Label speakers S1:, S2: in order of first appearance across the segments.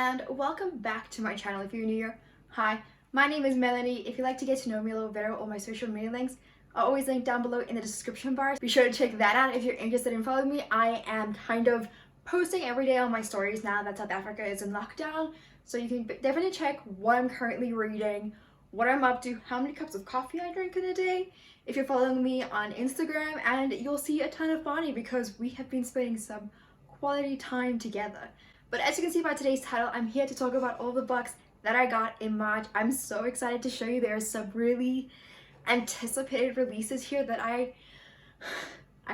S1: and welcome back to my channel. If you're new here, hi, my name is Melleny. If you'd like to get to know me a little better, all my social media links are always linked down below in the description bar. Be sure to check that out if you're interested in following me. I am kind of posting every day on my stories now that South Africa is in lockdown, so you can definitely check what I'm currently reading, what I'm up to, how many cups of coffee I drink in a day if you're following me on Instagram, and you'll see a ton of Bonnie because we have been spending some quality time together. But as you can see by today's title, I'm here to talk about all the books that I got in March. I'm so excited to show you. There are some really anticipated releases here that I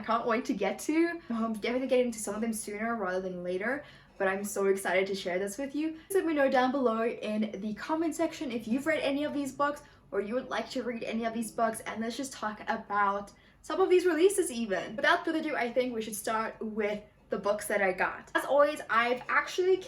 S1: can't wait to get to. I'm definitely getting to some of them sooner rather than later, but I'm so excited to share this with you. Let me know down below in the comment section if you've read any of these books or you would like to read any of these books, and let's just talk about some of these releases even. Without further ado, I think we should start with the books that I got. As always, I've actually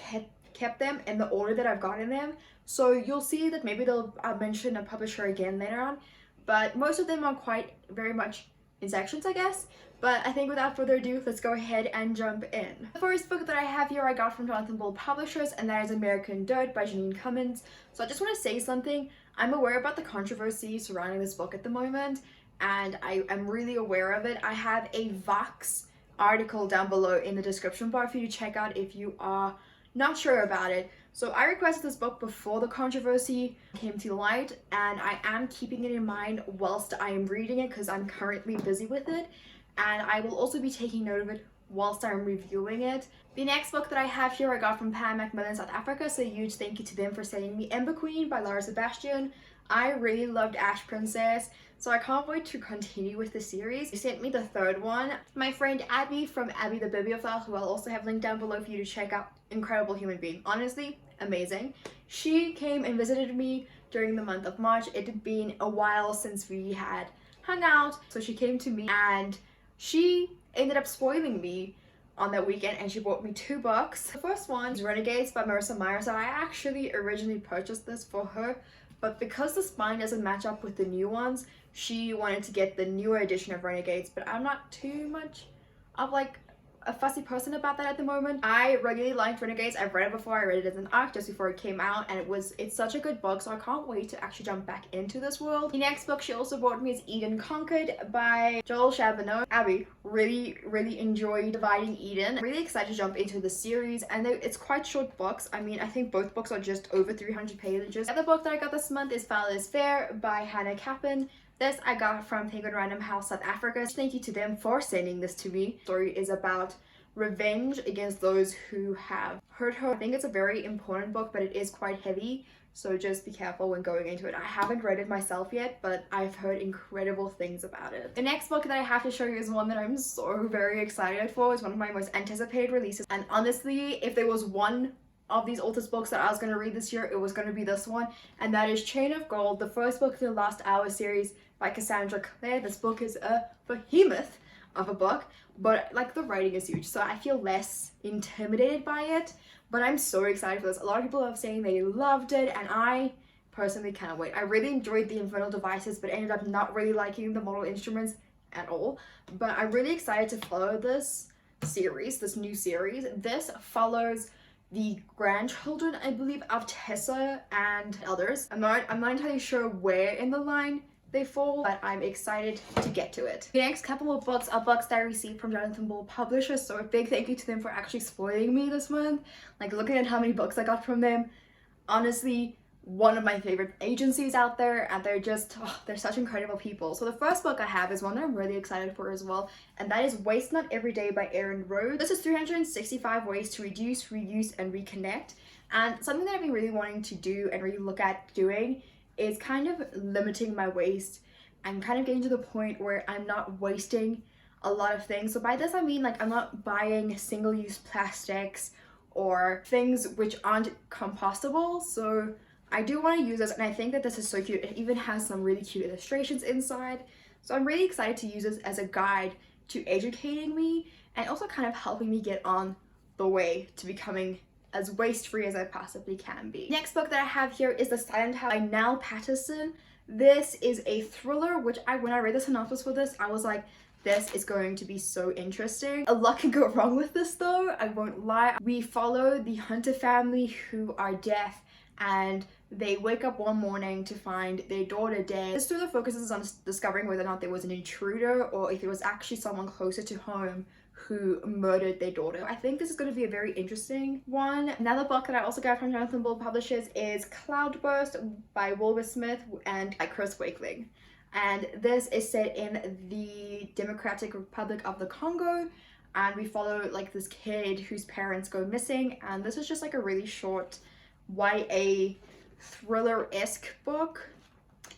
S1: kept them in the order that I've gotten them, so you'll see that maybe I'll mention a publisher again later on, but most of them are quite very much in sections, I guess. But I think without further ado, let's go ahead and jump in. The first book that I have here I got from Jonathan Bull Publishers, and that is American Dirt by Janine Cummins. So I just want to say something. I'm aware about the controversy surrounding this book at the moment, and I'm really aware of it. I have a Vox article down below in the description bar for you to check out if you are not sure about it. So I requested this book before the controversy came to light, and I am keeping it in mind whilst I am reading it because I'm currently busy with it, and I will also be taking note of it whilst I'm reviewing it. The next book that I have here I got from Pam Macmillan South Africa, so a huge thank you to them for sending me Ember Queen by Lara Sebastian. I really loved Ash Princess, so I can't wait to continue with the series. They sent me the third one. My friend Abby from Abby the Bibliophile, who I'll also have linked down below for you to check out. Incredible human being. Honestly, amazing. She came and visited me during the month of March. It had been a while since we had hung out, so she came to me and she ended up spoiling me on that weekend, and she bought me two books. The first one is Renegades by Marissa Meyer. So I actually originally purchased this for her, but because the spine doesn't match up with the new ones, she wanted to get the newer edition of Renegades, but I'm not too much of like a fussy person about that at the moment. I really liked Renegades. I've read it before. I read it as an ARC just before it came out, and it's such a good book, so I can't wait to actually jump back into this world. The next book she also brought me is Eden Conquered by Joel Chabonneau. Abby really enjoyed Dividing Eden. I'm really excited to jump into the series, and it's quite short books. I mean, I think both books are just over 300 pages. The other book that I got this month is Foul is Fair by Hannah Kappen. This I got from Penguin Random House South Africa. Thank you to them for sending this to me. The story is about revenge against those who have hurt her. I think it's a very important book, but it is quite heavy, so just be careful when going into it. I haven't read it myself yet, but I've heard incredible things about it. The next book that I have to show you is one that I'm so very excited for. It's one of my most anticipated releases, and honestly, if there was one of these authors' books that I was going to read this year, it was going to be this one, and that is Chain of Gold, the first book in the Last Hour series by Cassandra Clare. This book is a behemoth of a book, but like the writing is huge, so I feel less intimidated by it, but I'm so excited for this. A lot of people are saying they loved it, and I personally can't wait. I really enjoyed the Infernal Devices, but ended up not really liking the Mortal Instruments at all, but I'm really excited to follow this series, this new series. This follows the grandchildren, I believe, of Tessa and others. I'm not entirely sure where in the line they fall, but I'm excited to get to it. The next couple of books are books that I received from Jonathan Bull Publishers, so a big thank you to them for actually spoiling me this month. Like, looking at how many books I got from them, honestly, one of my favorite agencies out there, and they're such incredible people. So the first book I have is one that I'm really excited for as well, and that is Waste Not Every Day by Erin Rhodes. This is 365 ways to reduce, reuse, and reconnect, and something that I've been really wanting to do and really look at doing is kind of limiting my waste and kind of getting to the point where I'm not wasting a lot of things. So by this I mean, like, I'm not buying single-use plastics or things which aren't compostable. So I do want to use this, and I think that this is so cute. It even has some really cute illustrations inside, so I'm really excited to use this as a guide to educating me and also kind of helping me get on the way to becoming as waste-free as I possibly can be. Next book that I have here is The Silent House by Nell Patterson. This is a thriller, which when I read the synopsis for this, I was like, This is going to be so interesting. A lot can go wrong with this though, I won't lie. We follow the Hunter family who are deaf, and they wake up one morning to find their daughter dead. This thriller focuses on discovering whether or not there was an intruder or if it was actually someone closer to home who murdered their daughter. I think this is going to be a very interesting one. Another book that I also got from Jonathan Bull Publishers is Cloudburst by Wilbur Smith and by Chris Wakeling. And this is set in the Democratic Republic of the Congo, and we follow like this kid whose parents go missing, and this is just like a really short YA thriller-esque book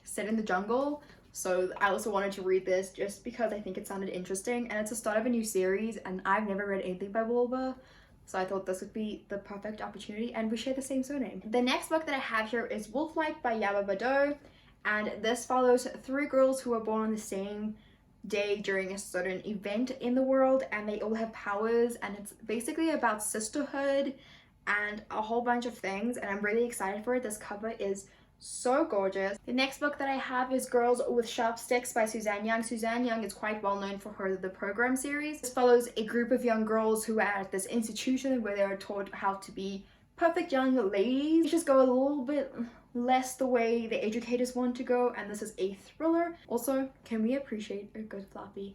S1: set in the jungle. So I also wanted to read this just because I think it sounded interesting, and it's the start of a new series and I've never read anything by Wilbur, so I thought this would be the perfect opportunity, and we share the same surname. The next book that I have here is Wolflight by Yaba Bado, and this follows 3 girls who were born on the same day during a certain event in the world, and they all have powers, and it's basically about sisterhood and a whole bunch of things, and I'm really excited for it. This cover is so gorgeous. The next book that I have is Girls with Sharp Sticks by Suzanne Young. Suzanne Young is quite well known for her The Program series. This follows a group of young girls who are at this institution where they are taught how to be perfect young ladies. They just go a little bit less the way the educators want to go, and this is a thriller. Also, can we appreciate a good floppy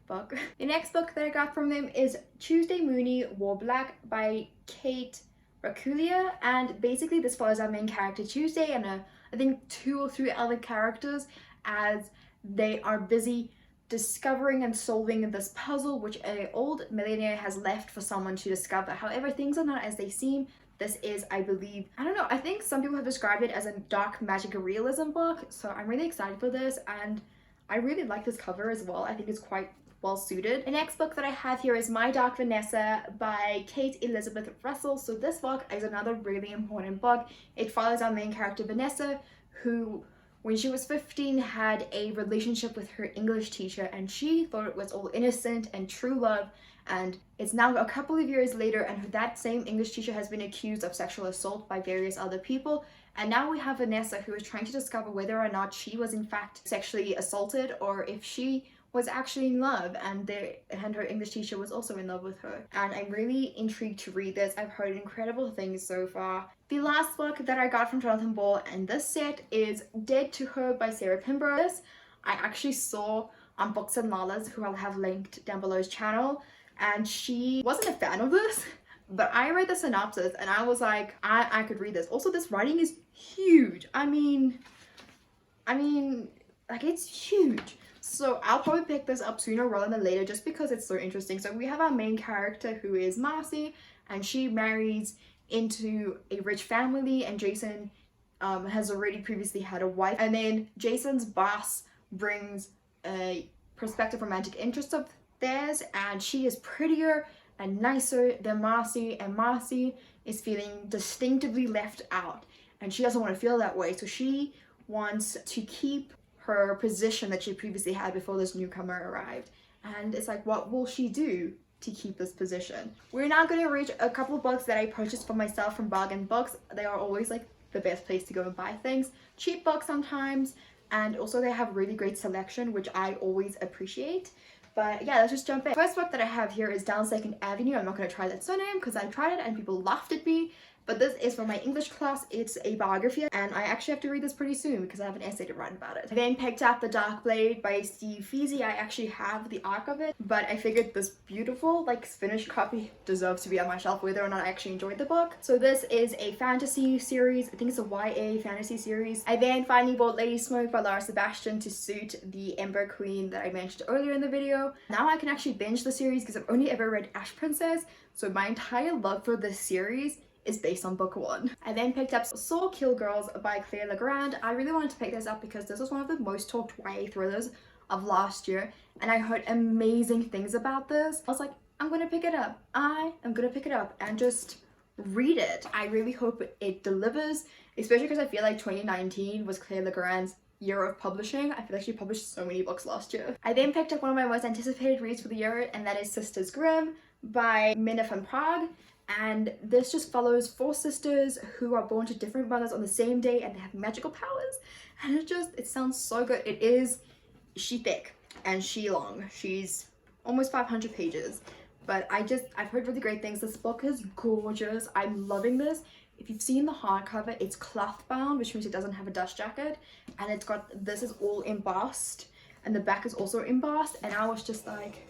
S1: book? The next book that I got from them is Tuesday Mooney Wore Black by Kate Raculia, and basically this follows our main character Tuesday and I think 2 or 3 other characters as they are busy discovering and solving this puzzle which an old millionaire has left for someone to discover. However, things are not as they seem. This is, I believe, I don't know, I think some people have described it as a dark magic realism book, so I'm really excited for this, and I really like this cover as well. I think it's quite well suited. The next book that I have here is My Dark Vanessa by Kate Elizabeth Russell. So this book is another really important book. It follows our main character Vanessa, who when she was 15 had a relationship with her English teacher, and she thought it was all innocent and true love, and it's now a couple of years later and that same English teacher has been accused of sexual assault by various other people, and now we have Vanessa who is trying to discover whether or not she was in fact sexually assaulted or if she was actually in love and her English teacher was also in love with her. And I'm really intrigued to read this. I've heard incredible things so far. The last book that I got from Jonathan Bull in this set is Dead to Her by Sarah Pinborough. This I actually saw on Books and Lalas, who I'll have linked down below's channel, and she wasn't a fan of this, but I read the synopsis and I was like, I could read this. Also, this writing is huge. I mean, like, it's huge. So I'll probably pick this up sooner rather than later just because it's so interesting. So we have our main character who is Marcy, and she marries into a rich family, and Jason has already previously had a wife, and then Jason's boss brings a prospective romantic interest of theirs, and she is prettier and nicer than Marcy, and Marcy is feeling distinctively left out, and she doesn't want to feel that way, so she wants to keep her position that she previously had before this newcomer arrived. And it's like, what will she do to keep this position? We're now going to reach a couple of books that I purchased for myself from Bargain Books. They are always like the best place to go and buy things. Cheap books sometimes, and also they have really great selection, which I always appreciate. But yeah, let's just jump in. First book that I have here is Down 2nd Avenue. I'm not going to try that surname because I tried it and people laughed at me. But this is for my English class. It's a biography, and I actually have to read this pretty soon because I have an essay to write about it. I then picked up The Dark Blade by Steve Feasy. I actually have the arc of it, but I figured this beautiful, like, finished copy deserves to be on my shelf whether or not I actually enjoyed the book. So this is a fantasy series. I think it's a YA fantasy series. I then finally bought Lady Smoke by Laura Sebastian to suit the Ember Queen that I mentioned earlier in the video. Now I can actually binge the series because I've only ever read Ash Princess, so my entire love for this series is based on book 1. I then picked up Soul Kill Girls by Claire Legrand. I really wanted to pick this up because this was one of the most talked YA thrillers of last year, and I heard amazing things about this. I was like, I'm gonna pick it up. I am gonna pick it up and just read it. I really hope it delivers, especially because I feel like 2019 was Claire Legrand's year of publishing. I feel like she published so many books last year. I then picked up one of my most anticipated reads for the year, and that is Sisters Grimm by Minna van Praag. And this just follows 4 sisters who are born to different mothers on the same day, and they have magical powers, and it sounds so good. She thick. and she's almost 500 pages. But I've heard really great things. This book is gorgeous. I'm loving this. If you've seen the hardcover, it's cloth bound, which means it doesn't have a dust jacket, and it's got, this is all embossed, and the back is also embossed, and I was just like,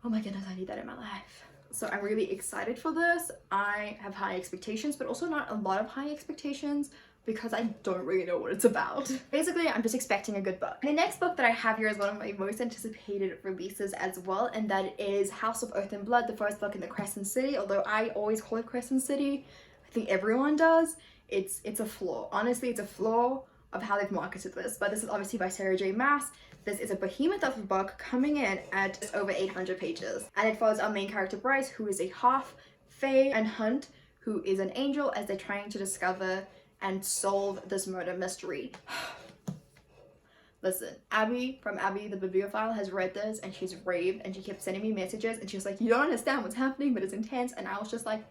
S1: oh my goodness, I need that in my life. So I'm really excited for this. I have high expectations, but also not a lot of high expectations because I don't really know what it's about. Basically, I'm just expecting a good book. The next book that I have here is one of my most anticipated releases as well, and that is House of Earth and Blood, the first book in the Crescent City. Although I always call it Crescent City, I think everyone does. It's a flaw. Honestly, it's a flaw of how they've marketed this, but this is obviously by Sarah J Maas. This is a behemoth of a book coming in at just over 800 pages, and it follows our main character Bryce, who is a half fae, and Hunt, who is an angel, as they're trying to discover and solve this murder mystery. Listen, Abby from Abby the Bibliophile has read this and she's raved, and she kept sending me messages and she was like, you don't understand what's happening, but it's intense. And I was just like,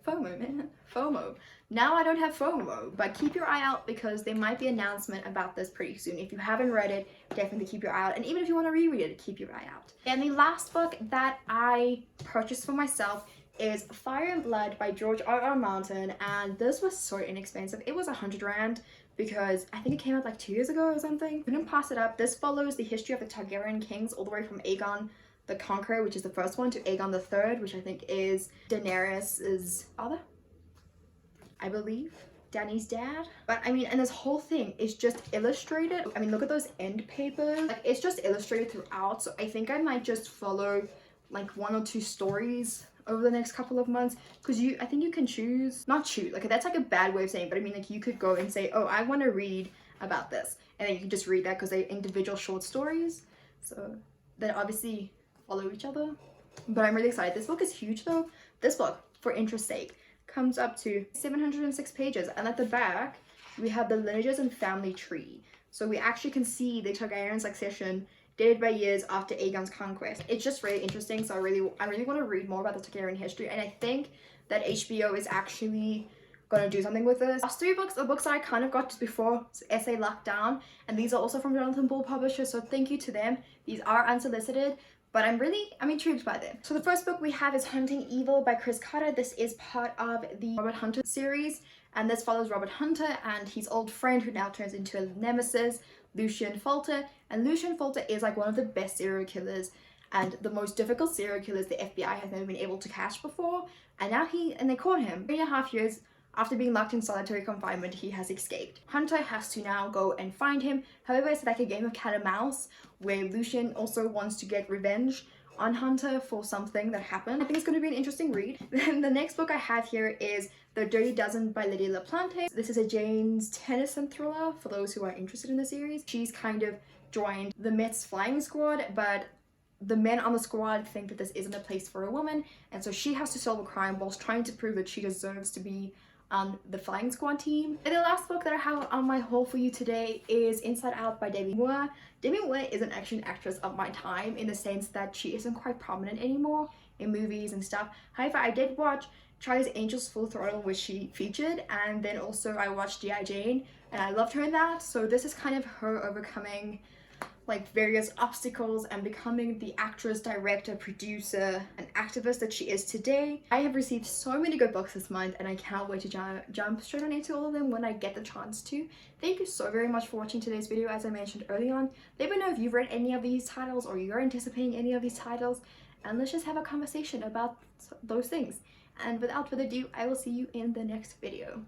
S1: FOMO, man, FOMO. Now I don't have FOMO, but keep your eye out because there might be an announcement about this pretty soon. If you haven't read it, definitely keep your eye out. And even if you want to reread it, keep your eye out. And the last book that I purchased for myself is Fire and Blood by George R.R. Martin, and this was so inexpensive. It was 100 Rand because I think it came out like 2 years ago or something. Couldn't pass it up. This follows the history of the Targaryen kings all the way from Aegon the Conqueror, which is the first one, to Aegon the Third, which I think is Daenerys' father, I believe. Danny's dad. But I mean, and this whole thing is just illustrated. I mean, look at those end papers. Like, it's just illustrated throughout. So I think I might just follow like 1 or 2 stories over the next couple of months, because I think you can not choose, like that's like a bad way of saying it, but I mean, like you could go and say, oh, I want to read about this, and then you can just read that because they're individual short stories, so they obviously follow each other. But I'm really excited. This book is huge though. This book, for interest's sake, comes up to 706 pages, and at the back we have the lineages and family tree, so we actually can see the Targaryen succession dated by years after Aegon's conquest. It's just really interesting, so I really want to read more about the Targaryen history, and I think that HBO is actually gonna do something with this. Last 3 books are books that I kind of got just before essay lockdown, and these are also from Jonathan Bull Publishers, so thank you to them. These are unsolicited, but I'm intrigued by them. So the first book we have is Hunting Evil by Chris Carter. This is part of the Robert Hunter series, and this follows Robert Hunter and his old friend who now turns into a nemesis, Lucien Folter. And Lucien Folter is like one of the best serial killers and the most difficult serial killers the FBI has never been able to catch before. And now they caught him. 3.5 years after being locked in solitary confinement, he has escaped. Hunter has to now go and find him. However, it's like a game of cat and mouse where Lucien also wants to get revenge on Hunter for something that happened. I think it's going to be an interesting read. Then the next book I have here is The Dirty Dozen by Lydia LaPlante. This is a James Tennyson thriller for those who are interested in the series. She's kind of joined the Met's flying squad, but the men on the squad think that this isn't a place for a woman, and so she has to solve a crime whilst trying to prove that she deserves to be on the flying squad team. And the last book that I have on my haul for you today is Inside Out by Demi Moore. Demi Moore isn't actually an actress of my time in the sense that she isn't quite prominent anymore in movies and stuff. However, I did watch Charlie's Angels Full Throttle, which she featured, and then also I watched G.I. Jane, and I loved her in that. So this is kind of her overcoming like various obstacles and becoming the actress, director, producer, and activist that she is today. I have received so many good books this month, and I can't wait to jump straight on into all of them when I get the chance to. Thank you so very much for watching today's video. As I mentioned early on, let me know if you've read any of these titles or you're anticipating any of these titles, and let's just have a conversation about those things. And without further ado, I will see you in the next video.